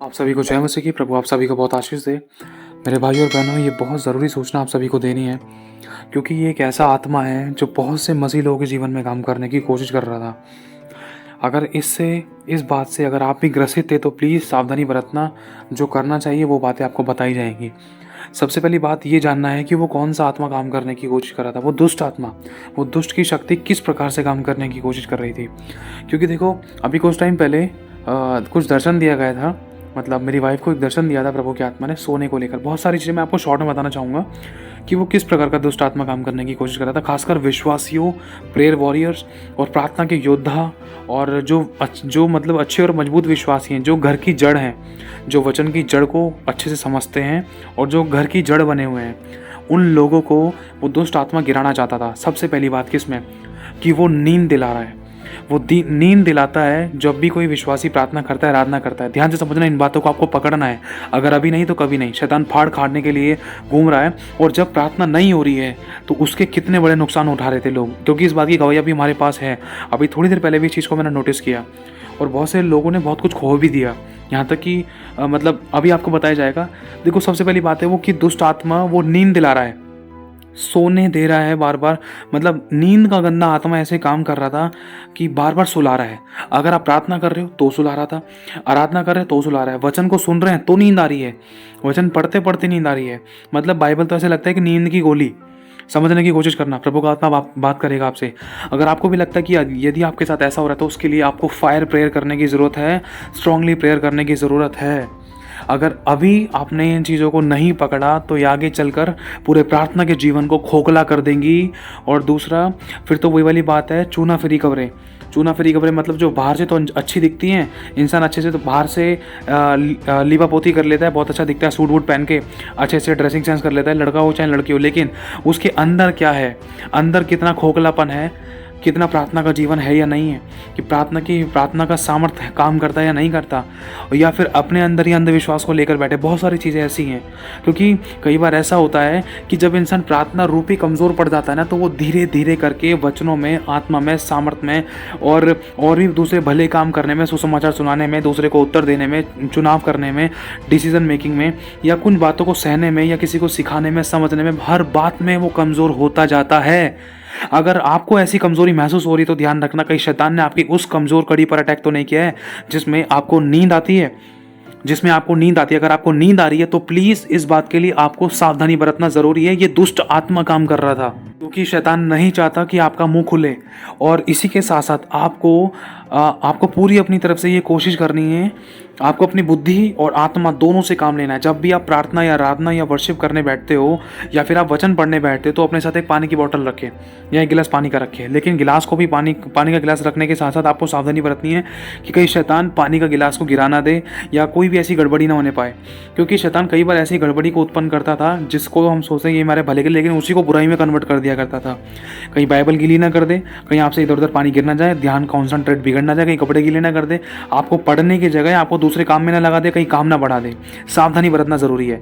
आप सभी को जय मसीह की। प्रभु आप सभी को बहुत आशीष दे। मेरे भाई और बहनों, ये बहुत ज़रूरी सूचना आप सभी को देनी है, क्योंकि ये एक ऐसा आत्मा है जो बहुत से मसीह लोगों के जीवन में काम करने की कोशिश कर रहा था। अगर इस बात से अगर आप भी ग्रसित थे तो प्लीज़ सावधानी बरतना। जो करना चाहिए वो बातें आपको बताई जाएंगी। सबसे पहली बात ये जानना है कि वो कौन सा आत्मा काम करने की कोशिश कर रहा था। वो दुष्ट आत्मा, वो दुष्ट की शक्ति किस प्रकार से काम करने की कोशिश कर रही थी। क्योंकि देखो, अभी कुछ टाइम पहले कुछ दर्शन दिया गया था। मतलब मेरी वाइफ को एक दर्शन दिया था प्रभु की आत्मा ने सोने को लेकर। बहुत सारी चीज़ें मैं आपको शॉर्ट में बताना चाहूँगा कि वो किस प्रकार का दुष्ट आत्मा काम करने की कोशिश कर रहा था। खासकर विश्वासियों, प्रेयर वॉरियर्स और प्रार्थना के योद्धा, और जो मतलब अच्छे और मजबूत विश्वासी हैं, जो घर की जड़ हैं, जो वचन की जड़ को अच्छे से समझते हैं और जो घर की जड़ बने हुए हैं, उन लोगों को वो दुष्ट आत्मा गिराना चाहता था। सबसे पहली बात किसमें, कि वो नींद दिला रहा है। वो नींद दिलाता है जब भी कोई विश्वासी प्रार्थना करता है, आराधना करता है। ध्यान से समझना, इन बातों को आपको पकड़ना है। अगर अभी नहीं तो कभी नहीं। शैतान फाड़ खाड़ने के लिए घूम रहा है, और जब प्रार्थना नहीं हो रही है तो उसके कितने बड़े नुकसान उठा रहे थे लोग, क्योंकि इस बात की गवाही अभी हमारे पास है। अभी थोड़ी देर पहले भी इस चीज़ को मैंने नोटिस किया, और बहुत से लोगों ने बहुत कुछ खो भी दिया। यहाँ तक कि मतलब अभी आपको बताया जाएगा। देखो, सबसे पहली बात है वो कि दुष्ट आत्मा वो नींद दिला रहा है, सोने दे रहा है बार बार। मतलब नींद का गंदा आत्मा ऐसे काम कर रहा था कि बार बार सुला रहा है। अगर आप प्रार्थना कर रहे हो तो सुला रहा था, आराधना कर रहे हो तो सुला रहा है, वचन को सुन रहे हैं तो नींद आ रही है, वचन पढ़ते पढ़ते नींद आ रही है। मतलब बाइबल तो ऐसे लगता है कि नींद की गोली। समझने की कोशिश करना, प्रभु का आत्मा बात करेगा आपसे। अगर आपको भी लगता है कि यदि आपके साथ ऐसा हो रहा है तो उसके लिए आपको फायर प्रेयर करने की ज़रूरत है, स्ट्रांगली प्रेयर करने की ज़रूरत है। अगर अभी आपने इन चीज़ों को नहीं पकड़ा तो ये आगे चलकर पूरे प्रार्थना के जीवन को खोखला कर देंगी। और दूसरा, फिर तो वही वाली बात है, चूना फ्री कवरें। चूना फ्री कपड़े मतलब जो बाहर से तो अच्छी दिखती हैं, इंसान अच्छे से तो बाहर से लीपा पोती कर लेता है, बहुत अच्छा दिखता है, सूट वूट पहन के अच्छे से ड्रेसिंग सेंस कर लेता है, लड़का हो चाहे लड़की हो। लेकिन उसके अंदर क्या है, अंदर कितना खोखलापन है, कितना प्रार्थना का जीवन है या नहीं है, कि प्रार्थना का सामर्थ्य काम करता है या नहीं करता, या फिर अपने अंदर ही अंधविश्वास को लेकर बैठे। बहुत सारी चीज़ें ऐसी हैं, क्योंकि कई बार ऐसा होता है कि जब इंसान प्रार्थना रूपी कमज़ोर पड़ जाता है ना, तो वो धीरे धीरे करके वचनों में, आत्मा में, सामर्थ्य में और भी दूसरे भले काम करने में, सुसमाचार सुनाने में, दूसरे को उत्तर देने में, चुनाव करने में, डिसीजन मेकिंग में, या कुछ बातों को सहने में, या किसी को सिखाने में, समझने में, हर बात में वो कमज़ोर होता जाता है। अगर आपको ऐसी कमजोरी महसूस हो रही तो ध्यान रखना, कहीं शैतान ने आपकी उस कमजोर कड़ी पर अटैक तो नहीं किया है जिसमें आपको नींद आती है। अगर आपको नींद आ रही है तो प्लीज इस बात के लिए आपको सावधानी बरतना जरूरी है। ये दुष्ट आत्मा काम कर रहा था, क्योंकि शैतान नहीं चाहता कि आपका मुंह खुले। और इसी के साथ साथ आपको पूरी अपनी तरफ से ये कोशिश करनी है, आपको अपनी बुद्धि और आत्मा दोनों से काम लेना है। जब भी आप प्रार्थना या आराधना या वर्शिप करने बैठते हो, या फिर आप वचन पढ़ने बैठते हो, तो अपने साथ एक पानी की बोतल रखें या एक गिलास पानी का रखें। लेकिन गिलास को भी पानी का गिलास रखने के साथ साथ आपको सावधानी बरतनी है कि कहीं शैतान पानी का गिलास को गिरा ना दे, या कोई भी ऐसी गड़बड़ी ना होने पाए। क्योंकि शैतान कई बार ऐसी गड़बड़ी को उत्पन्न करता था जिसको हम सोचते हैं ये हमारे भले के, लेकिन उसी को बुराई में कन्वर्ट कर दिया करता था। कहीं बाइबल गीली ना कर दे, कहीं आपसे इधर उधर पानी गिर ना जाए, ध्यान कॉन्सेंट्रेट बिगड़ ना जाए, कहीं कपड़े गीले ना कर दे, आपको पढ़ने की जगह आपको दूसरे काम में ना लगा दे, कहीं काम ना बढ़ा दे। सावधानी बरतना जरूरी है।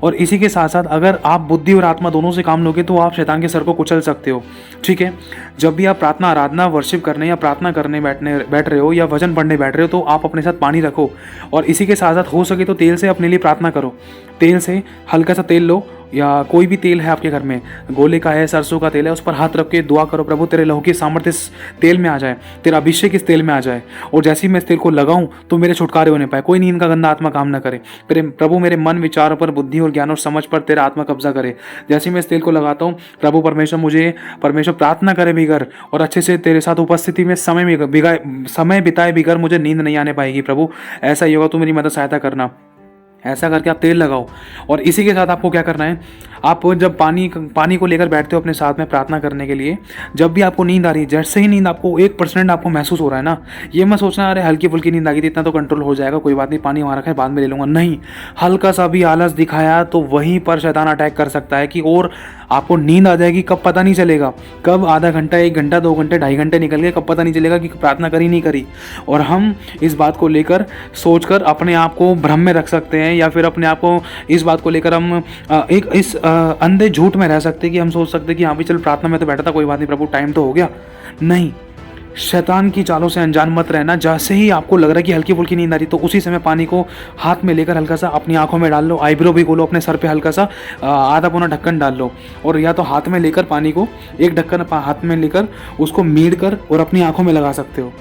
और इसी के साथ साथ अगर आप बुद्धि और आत्मा दोनों से काम लोगे तो आप शैतान के सर को कुचल सकते हो। ठीक है, जब भी आप प्रार्थना, आराधना, वर्शिप करने या प्रार्थना करने बैठ रहे हो, या वचन पढ़ने बैठ रहे हो, तो आप अपने साथ पानी रखो। और इसी के साथ साथ हो सके तो तेल से अपने लिए प्रार्थना करो। तेल से हल्का सा तेल लो, या कोई भी तेल है आपके घर में, गोले का है, सरसों का तेल है, उस पर हाथ रख के दुआ करो, प्रभु तेरे लहू की सामर्थ्य इस तेल में आ जाए, तेरा अभिषेक इस तेल में आ जाए, और जैसे ही मैं इस तेल को लगाऊं तो मेरे छुटकारे होने पाए, कोई नींद का गंदा आत्मा काम ना करे। प्रभु मेरे मन, विचारों पर, बुद्धि और ज्ञान और समझ पर तेरा आत्मा कब्जा करे। जैसे ही मैं इस तेल को लगाता हूँ, प्रभु परमेश्वर प्रार्थना करे बिगर, और अच्छे से तेरे साथ उपस्थिति में समय बिताए बिगर मुझे नींद नहीं आने पाएगी। प्रभु ऐसा ही होगा, तू मेरी मदद सहायता करना। ऐसा करके आप तेल लगाओ। और इसी के साथ आपको क्या करना है, आप जब पानी को लेकर बैठते हो अपने साथ में प्रार्थना करने के लिए, जब भी आपको नींद आ रही है, जैसे ही नींद आपको 1% आपको महसूस हो रहा है ना, ये मत सोचना अरे हल्की फुल्की नींद आ गई थी, इतना तो कंट्रोल हो जाएगा, कोई बात नहीं, पानी वहाँ रखा है, बाद में ले लूँगा। नहीं, हल्का सा भी आलस दिखाया तो वहीं पर शैतान अटैक कर सकता है कि और आपको नींद आ जाएगी। कब पता नहीं चलेगा, कब आधा घंटा, 1 घंटा, 2 घंटे, 2.5 घंटे निकल गए, कब पता नहीं चलेगा कि प्रार्थना करी नहीं करी। और हम इस बात को लेकर सोचकर अपने आप को भ्रम में रख सकते हैं, या फिर अपने आप को इस बात को लेकर हम इस अंधे झूठ में रह सकते हैं कि हम सोच सकते हैं कि हाँ भी चल प्रार्थना में तो बैठा था, कोई बात नहीं प्रभु, टाइम तो हो गया। नहीं, शैतान की चालों से अनजान मत रहना। जैसे ही आपको लग रहा है कि हल्की फुल्की नींद आ रही, तो उसी समय पानी को हाथ में लेकर हल्का सा अपनी आंखों में डाल लो, आईब्रो भी खोलो, अपने सर पे हल्का सा आधा पौना ढक्कन डाल लो, और या तो हाथ में लेकर पानी को एक ढक्कन हाथ में लेकर उसको मीड़ कर और अपनी आंखों में लगा सकते हो।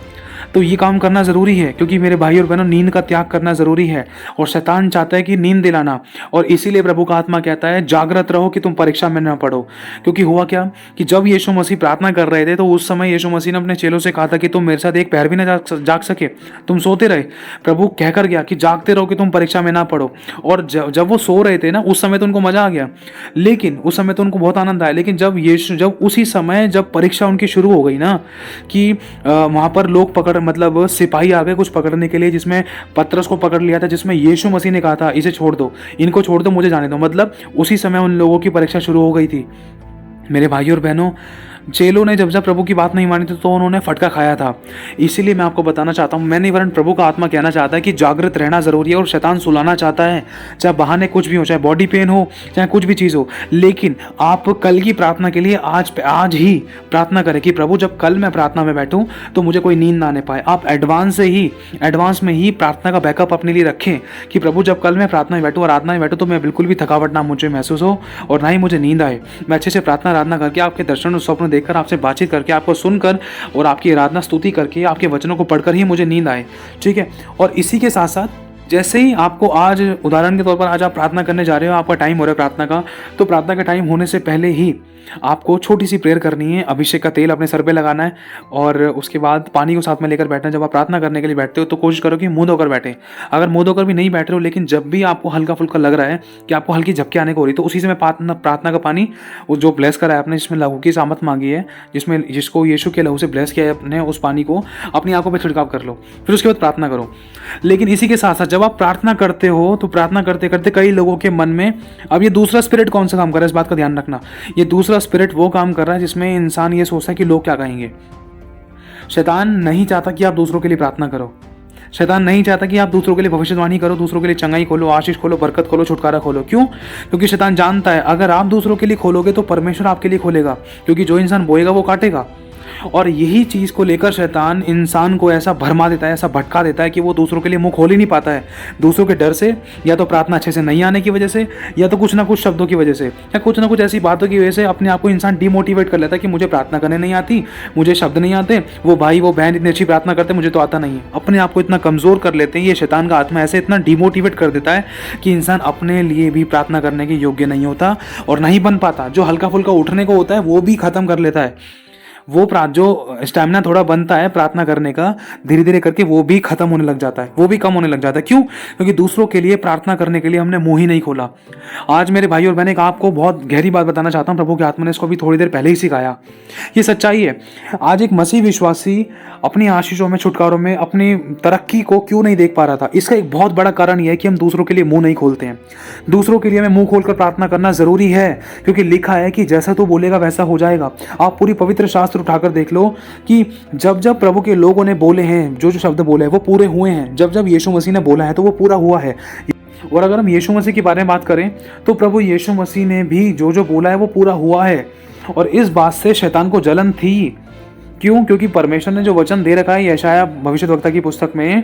तो ये काम करना ज़रूरी है, क्योंकि मेरे भाई और बहनों, नींद का त्याग करना ज़रूरी है। और शैतान चाहता है कि नींद दिलाना, और इसीलिए प्रभु का आत्मा कहता है जागृत रहो कि तुम परीक्षा में न पड़ो। क्योंकि हुआ क्या कि जब यीशु मसीह प्रार्थना कर रहे थे, तो उस समय यीशु मसीह ने अपने चेलों से कहा था कि तुम मेरे साथ एक पैर भी न जाग सके, तुम सोते रहे। प्रभु कहकर गया कि जागते रहो कि तुम परीक्षा में ना पड़ो। और जब वो सो रहे थे ना, उस समय तो उनको मजा आ गया, लेकिन उस समय तो उनको बहुत आनंद आया। लेकिन जब उसी समय जब परीक्षा उनकी शुरू हो गई ना, कि वहाँ पर लोग मतलब सिपाही आ गए कुछ पकड़ने के लिए, जिसमें पतरस को पकड़ लिया था, जिसमें यीशु मसीह ने कहा था इसे छोड़ दो, इनको छोड़ दो, मुझे जाने दो। मतलब उसी समय उन लोगों की परीक्षा शुरू हो गई थी। मेरे भाइयों और बहनों, चेलों ने जब प्रभु की बात नहीं मानी थी, तो उन्होंने फटका खाया था। इसीलिए मैं आपको बताना चाहता हूँ, मैंने वरन प्रभु का आत्मा कहना चाहता है कि जागृत रहना ज़रूरी है। और शैतान सुलाना चाहता है, चाहे बहाने कुछ भी हो, चाहे बॉडी पेन हो, चाहे कुछ भी चीज़ हो, लेकिन आप कल की प्रार्थना के लिए आज ही प्रार्थना करें कि प्रभु जब कल मैं प्रार्थना में बैठूँ तो मुझे कोई नींद ना आने पाए। आप एडवांस में ही प्रार्थना का बैकअप अपने लिए रखें कि प्रभु जब कल मैं प्रार्थना में बैठूँ, आराधना में बैठूँ, तो मैं बिल्कुल भी थकावट ना मुझे महसूस हो और ना ही मुझे नींद आए। मैं अच्छे से प्रार्थना आराधना करके, आपके दर्शन और स्वप्न देखकर, आपसे बातचीत करके, आपको सुनकर और आपकी आराधना स्तुति करके, आपके वचनों को पढ़कर ही मुझे नींद आए। ठीक है। और इसी के साथ साथ जैसे ही आपको आज, उदाहरण के तौर पर आज आप प्रार्थना करने जा रहे हो, आपका टाइम हो रहा है प्रार्थना का, तो प्रार्थना का टाइम होने से पहले ही आपको छोटी सी प्रेयर करनी है। अभिषेक का तेल अपने सर पे लगाना है और उसके बाद पानी को साथ में लेकर बैठना है। जब आप प्रार्थना करने के लिए बैठते हो तो कोशिश करो कि मुंह धोकर बैठे। अगर मुंह धोकर भी नहीं बैठ रहे हो, लेकिन जब भी आपको हल्का फुल्का लग रहा है कि आपको हल्की झपकी आने को हो रही, तो उसी समय प्रार्थना का पानी, वो जो ब्लेस करा है आपने, जिसमें लहू की सामत मांगी है, जिसको यीशु के लहू से ब्लेस किया है आपने, उस पानी को अपनी आंखों पर छिड़काव कर लो, फिर उसके बाद प्रार्थना करो। लेकिन इसी के साथ साथ जब आप प्रार्थना करते हो, तो प्रार्थना करते करते कई लोगों के मन में, अब ये दूसरा स्पिरिट कौन सा काम कर रहा है, इस बात का ध्यान रखना। ये दूसरा स्पिरिट वो काम कर रहा है जिसमें इंसान ये सोचता है कि लोग क्या कहेंगे। शैतान नहीं चाहता कि आप दूसरों के लिए प्रार्थना करो। शैतान नहीं चाहता कि आप दूसरों के लिए भविष्यवाणी करो, दूसरों के लिए चंगाई खोलो, आशीष खोलो, बरकत खोलो, छुटकारा खोलो। क्यों? क्योंकि शैतान जानता है अगर आप दूसरों के लिए खोलोगे तो परमेश्वर आपके लिए खोलेगा, क्योंकि जो इंसान बोएगा वो काटेगा। और यही चीज़ को लेकर शैतान इंसान को ऐसा भरमा देता है, ऐसा भटका देता है कि वो दूसरों के लिए मुंह खोल ही नहीं पाता है, दूसरों के डर से, या तो प्रार्थना अच्छे से नहीं आने की वजह से, या तो कुछ ना कुछ शब्दों की वजह से, या कुछ ना कुछ ऐसी बातों की वजह से अपने आप को इंसान डिमोटिवेट कर लेता है कि मुझे प्रार्थना करने नहीं आती, मुझे शब्द नहीं आते, वो भाई वो बहन इतनी अच्छी प्रार्थना करते, मुझे तो आता नहीं है। अपने आप को इतना कमज़ोर कर लेते हैं। ये शैतान का आत्मा ऐसे इतना डिमोटिवेट कर देता है कि इंसान अपने लिए भी प्रार्थना करने के योग्य नहीं होता और नहीं बन पाता। जो हल्का फुल्का उठने को होता है वो भी ख़त्म कर लेता है। वो जो स्टैमिना थोड़ा बनता है प्रार्थना करने का, धीरे धीरे करके वो भी खत्म होने लग जाता है, वो भी कम होने लग जाता है। क्यों? क्योंकि दूसरों के लिए प्रार्थना करने के लिए हमने मुंह ही नहीं खोला। आज मेरे भाई और बहन, एक आपको बहुत गहरी बात बताना चाहता हूँ। प्रभु की आत्मा ने इसको भी थोड़ी देर पहले ही सिखाया। ये सच्चाई है। आज एक मसीह विश्वासी अपनी आशीषों में, छुटकारों में, अपनी तरक्की को क्यों नहीं देख पा रहा था? इसका एक बहुत बड़ा कारण यह है कि हम दूसरों के लिए मुंह नहीं खोलते हैं। दूसरों के लिए हमें मुंह खोलकर प्रार्थना करना जरूरी है, क्योंकि लिखा है कि जैसा तू बोलेगा वैसा हो जाएगा। आप पूरी पवित्र शास्त्र उठाकर देख लो कि जब जब प्रभु के लोगों ने बोले हैं, जो जो शब्द बोले हैं वो पूरे हुए हैं। जब जब यीशु मसीह ने बोला है तो वो पूरा हुआ है। और अगर हम यीशु मसीह के बारे में बात करें तो प्रभु यीशु मसीह ने भी जो जो बोला है वो पूरा हुआ है। और इस बात से शैतान को जलन थी। क्यों? क्योंकि परमेश्वर ने जो वचन दे रखा है यशायाह भविष्यद्वक्ता की पुस्तक में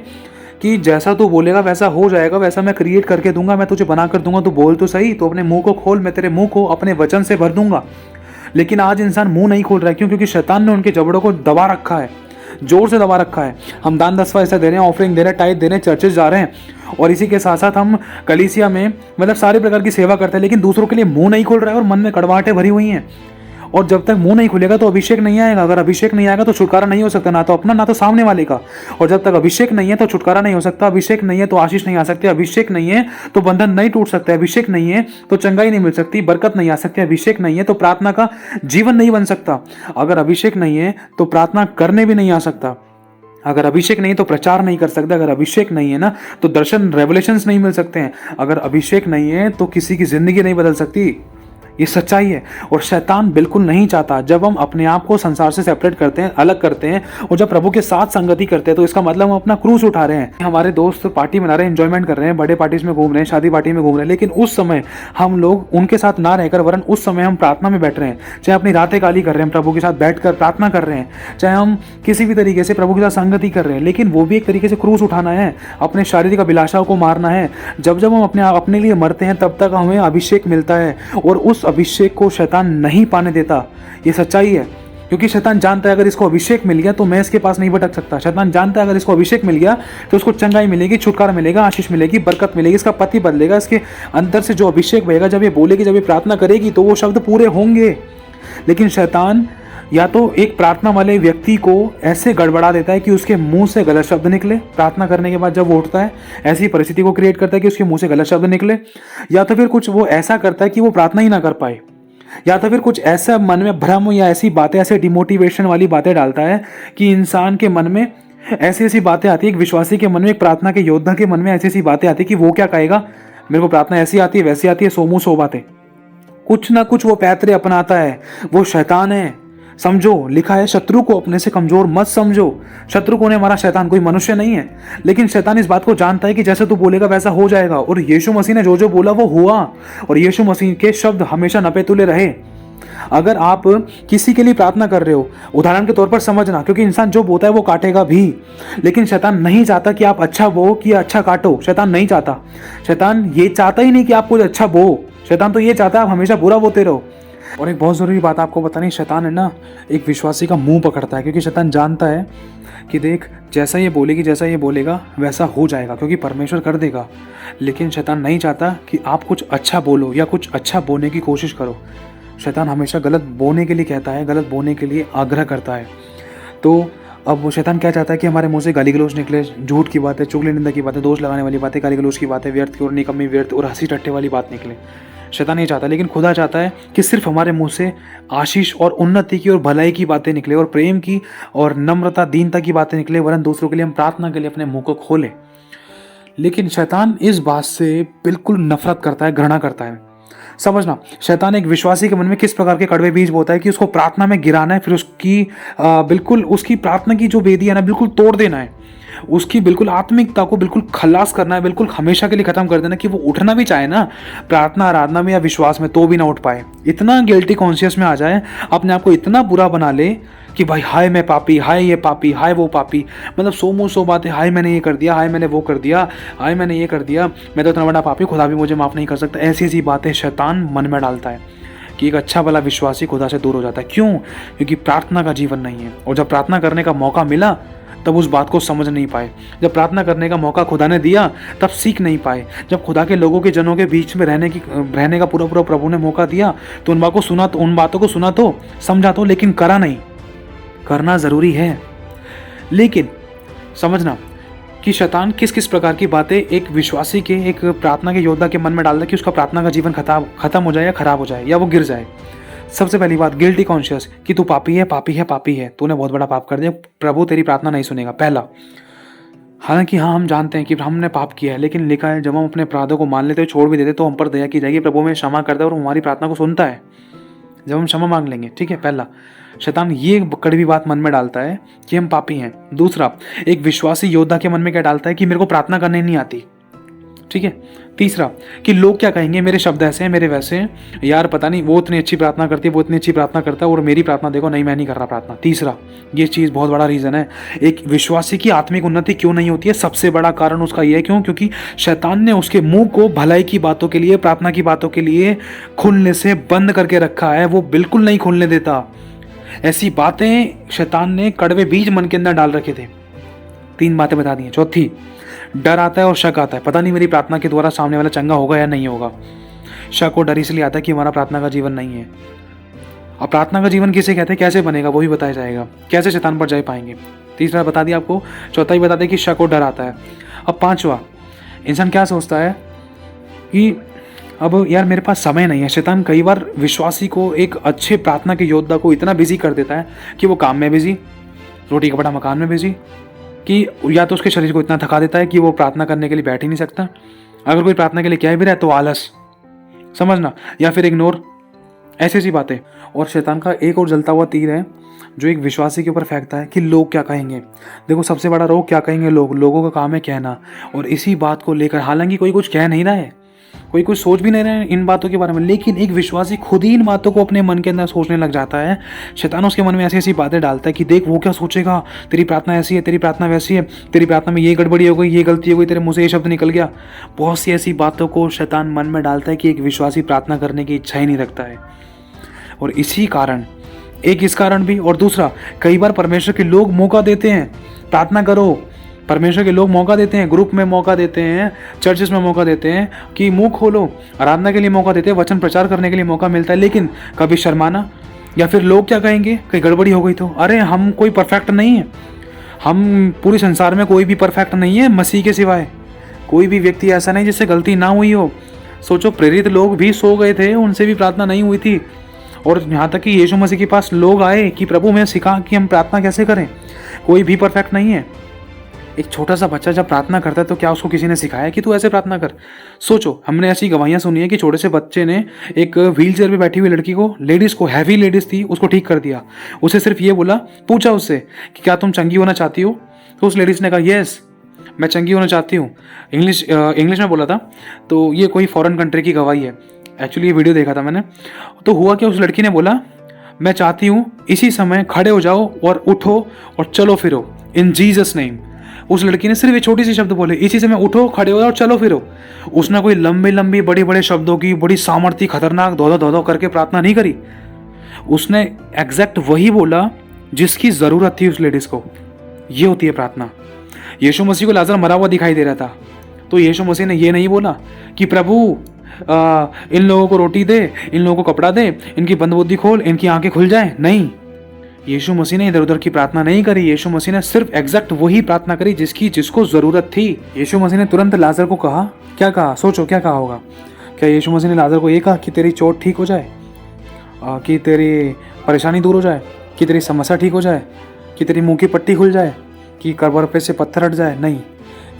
कि जैसा तू बोलेगा वैसा हो जाएगा, वैसा मैं क्रिएट करके दूंगा, मैं तुझे बना कर दूंगा, तू बोल तो सही, तो अपने मुंह को खोल, मैं तेरे मुंह को अपने वचन से भर दूंगा। लेकिन आज इंसान मुंह नहीं खोल रहा है। क्यों? क्योंकि शैतान ने उनके जबड़ों को दबा रखा है, जोर से दबा रखा है। हम दान दसवां ऐसा दे रहे हैं, ऑफरिंग दे रहे हैं, टाइट दे रहे हैं, चर्चेज जा रहे हैं, और इसी के साथ साथ हम कलीसिया में मतलब सारे प्रकार की सेवा करते हैं, लेकिन दूसरों के लिए मुंह नहीं खोल रहा है और मन में कड़वाहटें भरी हुई हैं। और जब तक मुंह नहीं खुलेगा तो अभिषेक नहीं आएगा। अगर अभिषेक नहीं आएगा तो छुटकारा नहीं हो सकता, ना तो अपना ना तो सामने वाले का। और जब तक अभिषेक नहीं है तो छुटकारा नहीं हो सकता। अभिषेक नहीं है तो आशीष नहीं आ सकती। अभिषेक नहीं है तो बंधन नहीं टूट सकते। अभिषेक नहीं है तो चंगाई नहीं मिल सकती, बरकत नहीं आ सकती। अभिषेक नहीं है तो प्रार्थना का जीवन नहीं बन सकता। अगर अभिषेक नहीं है तो प्रार्थना करने भी नहीं आ सकता। अगर अभिषेक नहीं है तो प्रचार नहीं कर सकते। अगर अभिषेक नहीं है ना तो दर्शन रेवलेशंस नहीं मिल सकते हैं। अगर अभिषेक नहीं है तो किसी की जिंदगी नहीं बदल सकती। ये सच्चाई है। और शैतान बिल्कुल नहीं चाहता, जब हम अपने आप को संसार से सेपरेट करते हैं, अलग करते हैं और जब प्रभु के साथ संगति करते हैं, तो इसका मतलब हम अपना क्रूस उठा रहे हैं। हमारे दोस्त पार्टी मना रहे हैं, एंजॉयमेंट कर रहे हैं, बर्थडे पार्टीज में घूम रहे हैं, शादी पार्टी में घूम रहे हैं, लेकिन उस समय हम लोग उनके साथ ना रहकर वरन उस समय हम प्रार्थना में बैठ रहे हैं, चाहे अपनी रातें काली कर रहे हैं, प्रभु के साथ बैठकर प्रार्थना कर रहे हैं, चाहे हम किसी भी तरीके से प्रभु के साथ संगति कर रहे हैं, लेकिन वो भी एक तरीके से क्रूस उठाना है, अपने शारीरिक अभिलाषाओं को मारना है। जब जब हम अपने लिए मरते हैं, तब तक हमें अभिषेक मिलता है और उस अभिषेक को शैतान नहीं पाने देता। ये सच्चाई है, क्योंकि शैतान जानता है अगर इसको अभिषेक मिल गया तो मैं इसके पास नहीं भटक सकता। शैतान जानता है अगर इसको अभिषेक मिल गया तो उसको चंगाई मिलेगी, छुटकारा मिलेगा, आशीष मिलेगी, बरकत मिलेगी, इसका पति बदलेगा, इसके अंदर से जो अभिषेक बहेगा, जब ये बोलेगी, जब ये प्रार्थना करेगी तो वो शब्द पूरे होंगे। लेकिन शैतान या तो एक प्रार्थना वाले व्यक्ति को ऐसे गड़बड़ा देता है कि उसके मुंह से गलत शब्द निकले, प्रार्थना करने के बाद जब वो उठता है ऐसी परिस्थिति को क्रिएट करता है कि उसके मुंह से गलत शब्द निकले, या तो फिर कुछ वो ऐसा करता है कि वो प्रार्थना ही ना कर पाए, या तो फिर कुछ ऐसा मन में भ्रम या ऐसी बातें, ऐसे डिमोटिवेशन वाली बातें डालता है कि इंसान के मन में ऐसी ऐसी बातें आती है, एक विश्वासी के मन में, एक प्रार्थना के योद्धा के मन में ऐसी ऐसी बातें आती है कि वो क्या कहेगा, मेरे को प्रार्थना ऐसी आती है, वैसी आती है, सो मुंह सो बातें, कुछ ना कुछ वो पैतरे अपनाता है। वो शैतान है, समझो। लिखा है शत्रु को अपने से कमजोर मत समझो। शत्रु कौन है? हमारा शैतान, कोई मनुष्य नहीं है। लेकिन शैतान इस बात को जानता है कि जैसे तू बोलेगा वैसा हो जाएगा, और यीशु मसीह ने जो जो बोला वो हुआ, और यीशु मसीह के शब्द हमेशा नपे तुले रहे। अगर आप किसी के लिए प्रार्थना कर रहे हो, उदाहरण के तौर पर समझना, क्योंकि इंसान जो बोता है वो काटेगा भी, लेकिन शैतान नहीं चाहता कि आप अच्छा बो कि अच्छा काटो। शैतान नहीं चाहता, शैतान ये चाहता ही नहीं कि आप कुछ अच्छा बो। शैतान तो ये चाहता है आप हमेशा बुरा बोते रहो। और एक बहुत ज़रूरी बात आपको बतानी, शैतान है ना, एक विश्वासी का मुंह पकड़ता है, क्योंकि शैतान जानता है कि देख जैसा ये बोलेगी, जैसा ये बोलेगा वैसा हो जाएगा, क्योंकि परमेश्वर कर देगा। लेकिन शैतान नहीं चाहता कि आप कुछ अच्छा बोलो या कुछ अच्छा बोलने की कोशिश करो। शैतान हमेशा गलत बोलने के लिए कहता है, गलत बोलने के लिए आग्रह करता है। तो अब वो शैतान क्या चाहता है कि हमारे मुंह से गाली गलौज निकले, झूठ की बातें, चुगली निंदा की बातें, दोष लगाने वाली बातें, गाली गलौज की बातें, व्यर्थ की और निकम्मी व्यर्थ और हंसी टट्टे वाली बात निकले। शैतान नहीं चाहता, लेकिन खुदा चाहता है कि सिर्फ हमारे मुंह से आशीष और उन्नति की और भलाई की बातें निकले, और प्रेम की और नम्रता, दीनता की बातें निकले, वरन दूसरों के लिए हम प्रार्थना के लिए अपने मुंह को खोलें। लेकिन शैतान इस बात से बिल्कुल नफरत करता है, घृणा करता है। समझना, शैतान एक विश्वासी के मन में किस प्रकार के कड़वे बीज बोता है कि उसको प्रार्थना में गिराना है, फिर उसकी बिल्कुल उसकी प्रार्थना की जो वेदी है ना बिल्कुल तोड़ देना है, उसकी बिल्कुल आत्मिकता को बिल्कुल खलास करना है, बिल्कुल हमेशा के लिए खत्म कर देना, कि वो उठना भी चाहे ना प्रार्थना आराधना में या विश्वास में तो भी ना उठ पाए। इतना गिल्टी कॉन्शियस में आ जाए, अपने आप को इतना बुरा बना ले कि भाई हाय मैं पापी, हाय ये पापी, हाय वो पापी, मतलब सो मुँह सो बातें, हाय मैंने ये कर दिया, हाय मैंने वो कर दिया, हाय मैंने ये कर दिया, मैं तो इतना बड़ा पापी, खुदा भी मुझे माफ़ नहीं कर सकता। ऐसी ऐसी बातें शैतान मन में डालता है कि एक अच्छा भला विश्वासी खुदा से दूर हो जाता है। क्यों? क्योंकि प्रार्थना का जीवन नहीं है। और जब प्रार्थना करने का मौका मिला तब उस बात को समझ नहीं पाए। जब प्रार्थना करने का मौका खुदा ने दिया तब सीख नहीं पाए। जब खुदा के लोगों के जनों के बीच में रहने का पूरा प्रभु ने मौका दिया तो उन बातों को सुना तो समझा तो, लेकिन करा नहीं। करना ज़रूरी है, लेकिन समझना कि शैतान किस किस प्रकार की बातें एक विश्वासी के, एक प्रार्थना के योद्धा के मन में डालता है कि उसका प्रार्थना का जीवन खत्म हो जाए या खराब हो जाए या वो गिर जाए। सबसे पहली बात, गिल्टी कॉन्शियस, कि तू पापी है, पापी है, पापी है, तूने बहुत बड़ा पाप कर दिया, प्रभु तेरी प्रार्थना नहीं सुनेगा। पहला, हालांकि हाँ हम जानते हैं कि हमने पाप किया है, लेकिन लिखा है जब हम अपने अपराधों को मान लेते हैं, छोड़ भी देते तो हम पर दया की जाएगी, प्रभु में क्षमा करता है और हमारी प्रार्थना को सुनता है जब हम क्षमा मांग लेंगे। ठीक है, पहला शैतान ये कड़वी बात मन में डालता है कि हम पापी हैं। दूसरा, एक विश्वासी योद्धा के मन में क्या डालता है कि मेरे को प्रार्थना करने नहीं आती। ठीक है। तीसरा, कि लोग क्या कहेंगे, मेरे शब्द ऐसे हैं, मेरे वैसे हैं, यार पता नहीं वो इतनी अच्छी प्रार्थना करती है, वो इतनी अच्छी प्रार्थना करता है और मेरी प्रार्थना देखो, नहीं मैं नहीं कर रहा प्रार्थना। तीसरा, ये चीज़ बहुत बड़ा रीज़न है एक विश्वासी की आत्मिक उन्नति क्यों नहीं होती है। सबसे बड़ा कारण उसका ये है, क्योंकि शैतान ने उसके मुंह को भलाई की बातों के लिए, प्रार्थना की बातों के लिए खुलने से बंद करके रखा है। वो बिल्कुल नहीं खुलने देता। ऐसी बातें शैतान ने कड़वे बीज मन के अंदर डाल रखे थे। 3 बातें बता दी हैं। चौथी, डर आता है और शक आता है, पता नहीं मेरी प्रार्थना के द्वारा सामने वाला चंगा होगा या नहीं होगा। शक और डर इसलिए आता है कि हमारा प्रार्थना का जीवन नहीं है। अब प्रार्थना का जीवन किसे कहते हैं, कैसे बनेगा, वो भी बताया जाएगा, कैसे शैतान पर जा पाएंगे। तीसरा बता दिया आपको, चौथा ही बता दें कि शक और डर आता है। अब पांचवा, इंसान क्या सोचता है कि अब यार मेरे पास समय नहीं है। शैतान कई बार विश्वासी को, एक अच्छे प्रार्थना के योद्धा को इतना बिजी कर देता है कि वो काम में बिजी, रोटी कपड़ा मकान में बिजी, कि या तो उसके शरीर को इतना थका देता है कि वो प्रार्थना करने के लिए बैठ ही नहीं सकता। अगर कोई प्रार्थना के लिए कह भी रहा है तो आलस, समझना, या फिर इग्नोर, ऐसी ऐसी बातें। और शैतान का एक और जलता हुआ तीर है जो एक विश्वासी के ऊपर फेंकता है कि लोग क्या कहेंगे। देखो, सबसे बड़ा रोग क्या कहेंगे लोग, लोगों का काम है कहना। और इसी बात को लेकर, हालांकि कोई कुछ कह नहीं रहा है, कोई कुछ सोच भी नहीं रहा है इन बातों के बारे में, लेकिन एक विश्वासी खुद ही इन बातों को अपने मन के अंदर सोचने लग जाता है। शैतान उसके मन में ऐसी ऐसी बातें डालता है कि देख वो क्या सोचेगा, तेरी प्रार्थना ऐसी है, तेरी प्रार्थना वैसी है, तेरी प्रार्थना में ये गड़बड़ी हो गई, ये गलती हो गई, तेरे मुंह से ये शब्द निकल गया। बहुत सी ऐसी बातों को शैतान मन में डालता है कि एक विश्वासी प्रार्थना करने की इच्छा ही नहीं रखता है। और इसी कारण, एक इस कारण भी, और दूसरा, कई बार परमेश्वर के लोग मौका देते हैं, प्रार्थना करो। परमेश्वर के लोग मौका देते हैं, ग्रुप में मौका देते हैं, चर्चेस में मौका देते हैं कि मुंह खोलो, आराधना के लिए मौका देते हैं, वचन प्रचार करने के लिए मौका मिलता है, लेकिन कभी शर्माना, या फिर लोग क्या कहेंगे, कहीं गड़बड़ी हो गई तो। अरे हम कोई परफेक्ट नहीं है, हम पूरे संसार में कोई भी परफेक्ट नहीं है मसीह के सिवाय। कोई भी व्यक्ति ऐसा नहीं जिससे गलती ना हुई हो। सोचो, प्रेरित लोग भी सो गए थे, उनसे भी प्रार्थना नहीं हुई थी। और यहाँ तक कि यीशु मसीह के पास लोग आए कि प्रभु मैं सिखा कि हम प्रार्थना कैसे करें। कोई भी परफेक्ट नहीं है। एक छोटा सा बच्चा जब प्रार्थना करता है तो क्या उसको किसी ने सिखाया कि तू ऐसे प्रार्थना कर? सोचो, हमने ऐसी गवाहियाँ सुनी है कि छोटे से बच्चे ने एक व्हील चेयर पर बैठी हुई लड़की को, लेडीज़ को, हैवी लेडीज़ थी, उसको ठीक कर दिया। उसे सिर्फ ये बोला, पूछा उससे कि क्या तुम चंगी होना चाहती हो? तो उस लेडीज़ ने कहा यस, मैं चंगी होना चाहती हूँ। इंग्लिश में बोला था। तो ये कोई फॉरेन कंट्री की गवाही है। एक्चुअली ये वीडियो देखा था मैंने। तो हुआ कि उस लड़की ने बोला, मैं चाहती हूँ इसी समय खड़े हो जाओ और उठो और चलो फिरो, इन जीसस नेम। उस लड़की ने सिर्फ ये छोटी सी शब्द बोले, इसी समय उठो, खड़े हो जाओ और चलो फिरो। उसने कोई लंबी लंबी बड़ी बड़े शब्दों की, बड़ी सामर्थ्य, खतरनाक धो धो करके प्रार्थना नहीं करी। उसने एग्जैक्ट वही बोला जिसकी ज़रूरत थी उस लेडीज़ को। ये होती है प्रार्थना। यीशु मसीह को लाजर मरा हुआ दिखाई दे रहा था, तो यीशु मसीह ने ये नहीं बोला कि प्रभु इन लोगों को रोटी दे, इन लोगों को कपड़ा दे, इनकी बंदबुद्धि खोल, इनकी आंखें खुल जाए। नहीं, यीशु मसीह ने इधर उधर की प्रार्थना नहीं करी। यीशु मसीह ने सिर्फ एग्जैक्ट वही प्रार्थना करी जिसको जरूरत थी। यीशु मसीह ने तुरंत लाजर को कहा, क्या कहा? सोचो क्या कहा होगा। क्या यीशु मसीह ने लाजर को ये कहा कि तेरी चोट ठीक हो जाए, कि तेरी परेशानी दूर हो जाए, कि तेरी समस्या ठीक हो जाए, कि तेरी मुंह की पट्टी खुल जाए, कि कब्र पे से पत्थर हट जाए? नहीं,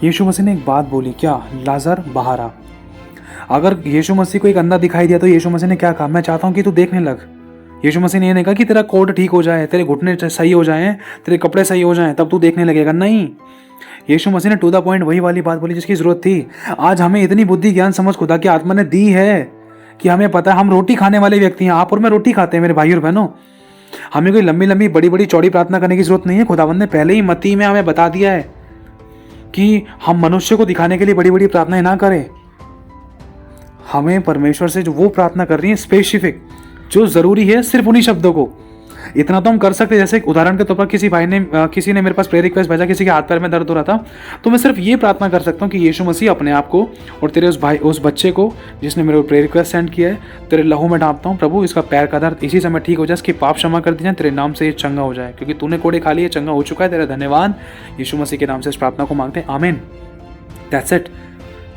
यीशु मसीह ने एक बात बोली, क्या? लाजर बाहर आ। अगर यीशु मसीह को एक अंधा दिखाई दिया तो यीशु मसीह ने क्या कहा? मैं चाहता हूँ कि तू देखने लग। यीशु मसीह ने ये नहीं कहा कि तेरा कोट ठीक हो जाए, तेरे घुटने सही हो जाएं, तेरे कपड़े सही हो जाएं, तब तू देखने लगेगा। नहीं, यीशु मसीह ने टू द पॉइंट वही वाली बात बोली जिसकी जरूरत थी। आज हमें इतनी बुद्धि, ज्ञान, समझ खुदा की आत्मा ने दी है कि हमें पता है, हम रोटी खाने वाले व्यक्ति हैं। आप और मैं रोटी खाते हैं मेरे भाई और बहनों। हमें कोई लंबी लंबी बड़ी बड़ी चौड़ी प्रार्थना करने की जरूरत नहीं है। खुदावंद ने पहले ही मत्ती में हमें बता दिया है कि हम मनुष्य को दिखाने के लिए बड़ी बड़ी प्रार्थनाएं ना करें। हमें परमेश्वर से जो वो प्रार्थना कर रही है स्पेसिफिक, जो जरूरी है, सिर्फ उन्हीं शब्दों को। इतना तो हम कर सकते हैं। जैसे उदाहरण के तौर पर किसी ने मेरे पास प्रेयर रिक्वेस्ट भेजा, किसी के हाथ पैर में दर्द हो रहा था, तो मैं सिर्फ ये प्रार्थना कर सकता हूँ कि यीशु मसीह अपने आप को और तेरे उस बच्चे को जिसने मेरे को प्रेयर रिक्वेस्ट सेंड किया है, तेरे लहू में ढांपता हूँ। प्रभु, इसका पैर का दर्द इसी समय ठीक हो जाए, इसके पाप क्षमा कर दिए जाए, तेरे नाम से ये चंगा हो जाए, क्योंकि तूने कोड़े खा लिए, चंगा हो चुका है। तेरा धन्यवाद। यीशु मसीह के नाम से इस प्रार्थना को मांगते हैं, आमीन। That's it.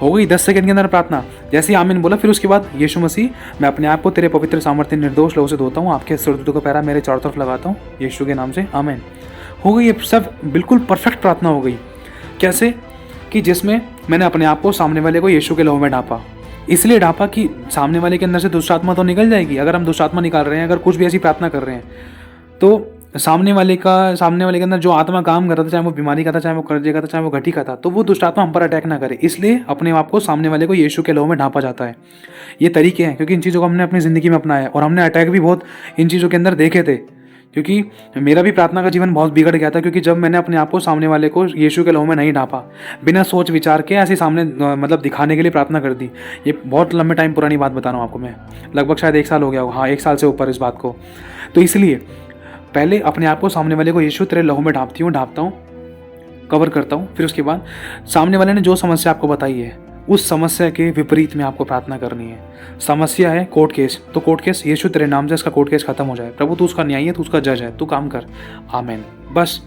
हो गई 10 सेकंड के अंदर प्रार्थना। जैसे ही आमीन बोला, फिर उसके बाद यीशु मसीह, मैं अपने आप को तेरे पवित्र सामर्थ्य निर्दोष लहू से धोता हूँ, आपके सिरदर्द को पैरा मेरे चारों तरफ लगाता हूँ, यीशु के नाम से, आमीन। हो गई। ये सब बिल्कुल परफेक्ट प्रार्थना हो गई। कैसे? कि जिसमें मैंने अपने आप को, सामने वाले को यीशु के लहू में ढांपा। इसलिए ढांपा कि सामने वाले के अंदर से दुष्ट आत्मा तो निकल जाएगी। अगर हम दुष्ट आत्मा निकाल रहे हैं, अगर कुछ भी ऐसी प्रार्थना कर रहे हैं, तो सामने वाले के अंदर जो आत्मा काम कर रहा था, चाहे वो बीमारी का था, चाहे वो कर्जे का था, चाहे वो घटी का था, तो वो दुष्ट आत्मा हम पर अटैक ना करे। इसलिए अपने आप को, सामने वाले को यीशु के लहू में ढांपा जाता है। ये तरीके हैं, क्योंकि इन चीज़ों को हमने अपनी ज़िंदगी में अपनाया और हमने अटैक भी बहुत इन चीज़ों के अंदर देखे थे। क्योंकि मेरा भी प्रार्थना का जीवन बहुत बिगड़ गया था, क्योंकि जब मैंने अपने आप को, सामने वाले को यीशु के लहू में नहीं ढांपा, बिना सोच विचार के ऐसे सामने मतलब दिखाने के लिए प्रार्थना कर दी। ये बहुत लंबे टाइम पुरानी बात बता रहा हूँ आपको मैं, लगभग शायद 1 साल हो गया होगा, हाँ 1 साल से ऊपर इस बात को। तो इसलिए पहले अपने आप को, सामने वाले को यीशु तेरे लहू में ढांपता हूँ, कवर करता हूँ। फिर उसके बाद सामने वाले ने जो समस्या आपको बताई है, उस समस्या के विपरीत में आपको प्रार्थना करनी है। समस्या है कोर्ट केस, तो कोर्ट केस, यीशु तेरे नाम से इसका कोर्ट केस खत्म हो जाए। प्रभु, तू उसका न्यायी है, तू उसका जज है, तू काम कर, आमीन। बस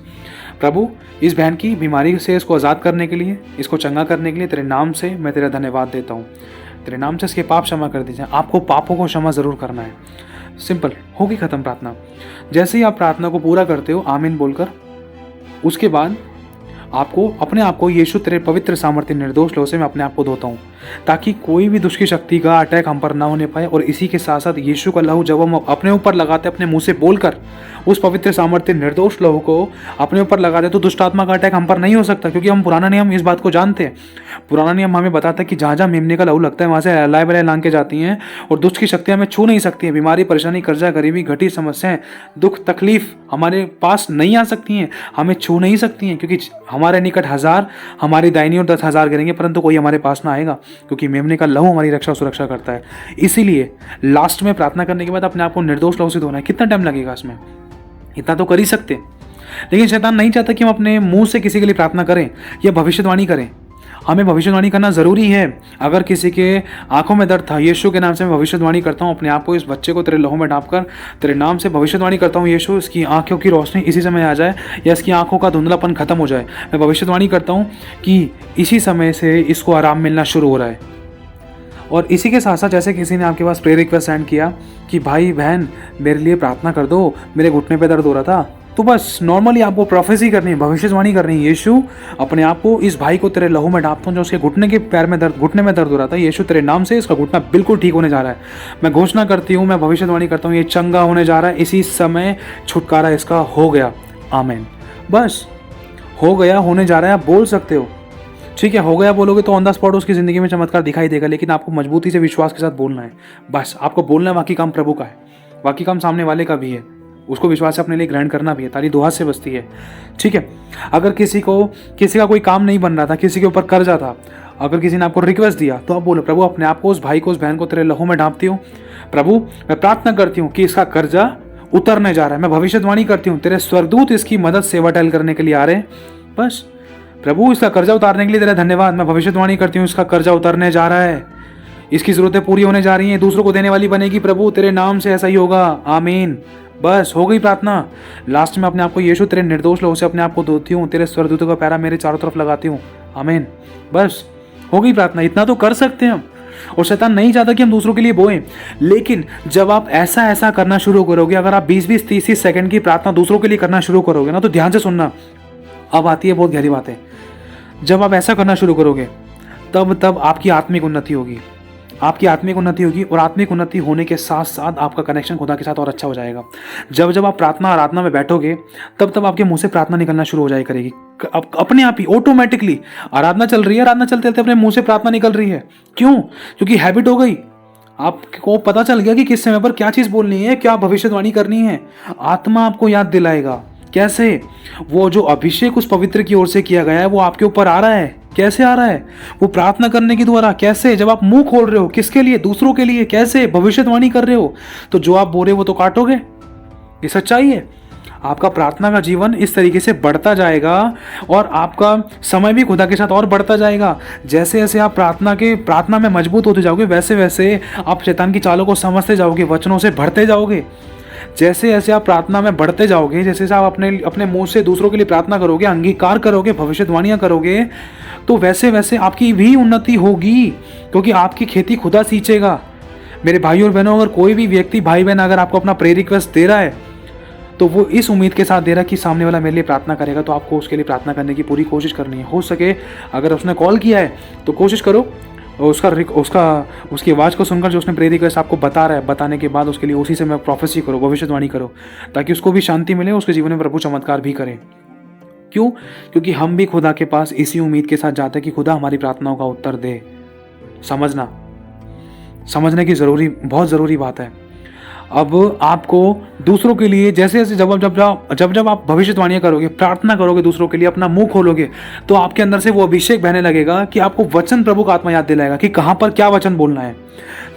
प्रभु, इस बहन की बीमारी से इसको आज़ाद करने के लिए, इसको चंगा करने के लिए तेरे नाम से मैं तेरा धन्यवाद देता हूँ। तेरे नाम से इसके पाप क्षमा कर दीजिए। आपको पापों को क्षमा ज़रूर करना है। सिंपल, होगी खत्म प्रार्थना। जैसे ही आप प्रार्थना को पूरा करते हो आमीन बोलकर, उसके बाद आपको अपने आप को, यीशु तेरे पवित्र सामर्थ्य निर्दोष लहू से मैं अपने आप को धोता हूँ, ताकि कोई भी दुष्ट की शक्ति का अटैक हम पर ना होने पाए। और इसी के साथ साथ यीशु का लहू जब हम अपने ऊपर लगाते, अपने मुंह से बोलकर उस पवित्र सामर्थ्य निर्दोष लहू को अपने ऊपर लगाते, तो दुष्ट आत्मा का अटैक हम पर नहीं हो सकता, क्योंकि हम पुराना नियम इस बात को जानते हैं। पुराना नियम हमें बताता है कि जहाँ जहाँ मेमने का लहू लगता है वहाँ से लाए बलाए लांग के जाती हैं और दुष्ट की शक्तियाँ हमें छू नहीं सकती हैं। बीमारी, परेशानी, कर्जा, गरीबी, घटी समस्याएं, दुख, तकलीफ हमारे पास नहीं आ सकती हैं, हमें छू नहीं सकती हैं, क्योंकि हमारे निकट 1000 हमारी दाहिनी ओर 10,000 गिरेंगे परंतु कोई हमारे पास ना आएगा, क्योंकि मेमने का लहू हमारी रक्षा सुरक्षा करता है। इसीलिए लास्ट में प्रार्थना करने के बाद अपने आप को निर्दोष लहू से धोना है। कितना टाइम लगेगा इसमें? इतना तो कर ही सकते, लेकिन शैतान नहीं चाहता कि हम अपने मुंह से किसी के लिए प्रार्थना करें या भविष्यवाणी करें। हमें भविष्यवाणी करना ज़रूरी है। अगर किसी के आंखों में दर्द था, यीशु के नाम से मैं भविष्यवाणी करता हूँ, अपने आप को, इस बच्चे को तेरे लहू में ढांपकर तेरे नाम से भविष्यवाणी करता हूँ, यीशु इसकी आंखों की रोशनी इसी समय आ जाए या इसकी आंखों का धुंधलापन खत्म हो जाए। मैं भविष्यवाणी करता हूँ कि इसी समय से इसको आराम मिलना शुरू हो रहा है। और इसी के साथ साथ जैसे किसी ने आपके पास प्रेयर रिक्वेस्ट सेंड किया कि भाई बहन मेरे लिए प्रार्थना कर दो, मेरे घुटने पे दर्द हो रहा था, तो बस नॉर्मली आपको प्रोफेसी करनी है, भविष्यवाणी करनी है। यीशु अपने आप को, इस भाई को तेरे लहू में ढांपता हूँ जो उसके घुटने में दर्द हो रहा था, यीशु तेरे नाम से इसका घुटना बिल्कुल ठीक होने जा रहा है। मैं घोषणा करती हूँ, मैं भविष्यवाणी करता हूँ, ये चंगा होने जा रहा है, इसी समय छुटकारा इसका हो गया। आमीन। बस हो गया, होने जा रहा है, आप बोल सकते हो। ठीक है, हो गया बोलोगे तो ऑन द स्पॉट उसकी ज़िंदगी में चमत्कार दिखाई देगा, लेकिन आपको मजबूती से विश्वास के साथ बोलना है। बस आपको बोलना है, बाकी काम प्रभु का है, बाकी काम सामने वाले का भी है, उसको विश्वास से अपने लिए ग्रहण करना भी है। ताली दो हाथ से बजती है। ठीक है, अगर किसी का कोई काम नहीं बन रहा था, किसी के ऊपर कर्जा था, अगर किसी ने आपको रिक्वेस्ट दिया तो आप बोलो, प्रभु अपने आप को, उस भाई को, उस बहन को तेरे लहू में ढांपती हूँ। प्रभु मैं प्रार्थना करती हूँ कि इसका कर्जा उतरने जा रहा है। मैं भविष्यवाणी करती हूँ तेरे स्वर्गदूत इसकी मदद सेवा टहल करने के लिए आ रहे हैं। बस प्रभु इसका कर्जा उतारने के लिए तेरा धन्यवाद। मैं भविष्यवाणी करती हूँ इसका कर्जा उतरने जा रहा है, इसकी ज़रूरतें पूरी होने जा रही हैं, दूसरों को देने वाली बनेगी। प्रभु तेरे नाम से ऐसा ही होगा। आमीन। बस हो गई प्रार्थना। लास्ट में अपने आप को, यीशु तेरे निर्दोष लहू से अपने आप को धोती हूँ, तेरे स्वर्गदूतों का पैरा मेरे चारों तरफ लगाती हूँ। आमीन। बस हो गई प्रार्थना। इतना तो कर सकते हैं हम। और शैतान नहीं चाहता कि हम दूसरों के लिए बोएं, लेकिन जब आप ऐसा करना शुरू करोगे, अगर आप 20-20, 30-30 सेकंड की प्रार्थना दूसरों के लिए करना शुरू करोगे ना, तो ध्यान से सुनना, अब आती है बहुत गहरी बातें। जब आप ऐसा करना शुरू करोगे तब आपकी आत्मिक उन्नति होगी, आपकी आत्मिक उन्नति होगी, और आत्मिक उन्नति होने के साथ साथ आपका कनेक्शन खुदा के साथ और अच्छा हो जाएगा। जब आप प्रार्थना आराधना में बैठोगे तब आपके मुंह से प्रार्थना निकलना शुरू हो जाया करेगी, अपने आप ही, ऑटोमेटिकली। आराधना चल रही है, आराधना चलते चलते अपने मुंह से प्रार्थना निकल रही है। क्यों? क्योंकि हैबिट हो गई, आपको पता चल गया कि किस समय पर क्या चीज़ बोलनी है, क्या भविष्यवाणी करनी है। आत्मा आपको याद दिलाएगा। कैसे? वो जो अभिषेक उस पवित्र की ओर से किया गया है वो आपके ऊपर आ रहा है। कैसे आ रहा है? वो प्रार्थना करने के द्वारा। कैसे? जब आप मुंह खोल रहे हो, किसके लिए? दूसरों के लिए। कैसे? भविष्यवाणी कर रहे हो, तो जो आप बोल रहे हो वो तो काटोगे। ये सच्चाई है। आपका प्रार्थना का जीवन इस तरीके से बढ़ता जाएगा और आपका समय भी खुदा के साथ और बढ़ता जाएगा। जैसे जैसे आप प्रार्थना में मजबूत होते जाओगे, वैसे वैसे आप शैतान की चालों को समझते जाओगे, वचनों से बढ़ते जाओगे। जैसे जैसे आप प्रार्थना में बढ़ते जाओगे, जैसे जैसे आप अपने मुंह से दूसरों के लिए प्रार्थना करोगे, अंगीकार करोगे, भविष्यवाणियां करोगे, तो वैसे वैसे आपकी भी उन्नति होगी, क्योंकि आपकी खेती खुदा सींचेगा। मेरे भाई और बहनों, अगर कोई भी व्यक्ति, भाई बहन, अगर आपको अपना प्रेयर रिक्वेस्ट दे रहा है तो वो इस उम्मीद के साथ दे रहा है कि सामने वाला मेरे लिए प्रार्थना करेगा, तो आपको उसके लिए प्रार्थना करने की पूरी कोशिश करनी है। हो सके अगर उसने कॉल किया है तो कोशिश करो उसकी आवाज़ को सुनकर जो उसने प्रेयर रिक्वेस्ट आपको बता रहा है, बताने के बाद उसके लिए उसी से मैं प्रोफेसी करो, भविष्यवाणी करो, ताकि उसको भी शांति मिले, उसके जीवन में प्रभु चमत्कार भी करें। क्यों? क्योंकि हम भी खुदा के पास इसी उम्मीद के साथ जाते हैं कि खुदा हमारी प्रार्थनाओं का उत्तर दे। समझने की बहुत ज़रूरी बात है। अब आपको दूसरों के लिए जैसे जैसे जब आप भविष्यवाणियां करोगे, प्रार्थना करोगे दूसरों के लिए, अपना मुंह खोलोगे, तो आपके अंदर से वो अभिषेक बहने लगेगा कि आपको वचन प्रभु का आत्मा याद दिलाएगा कि कहाँ पर क्या वचन बोलना है।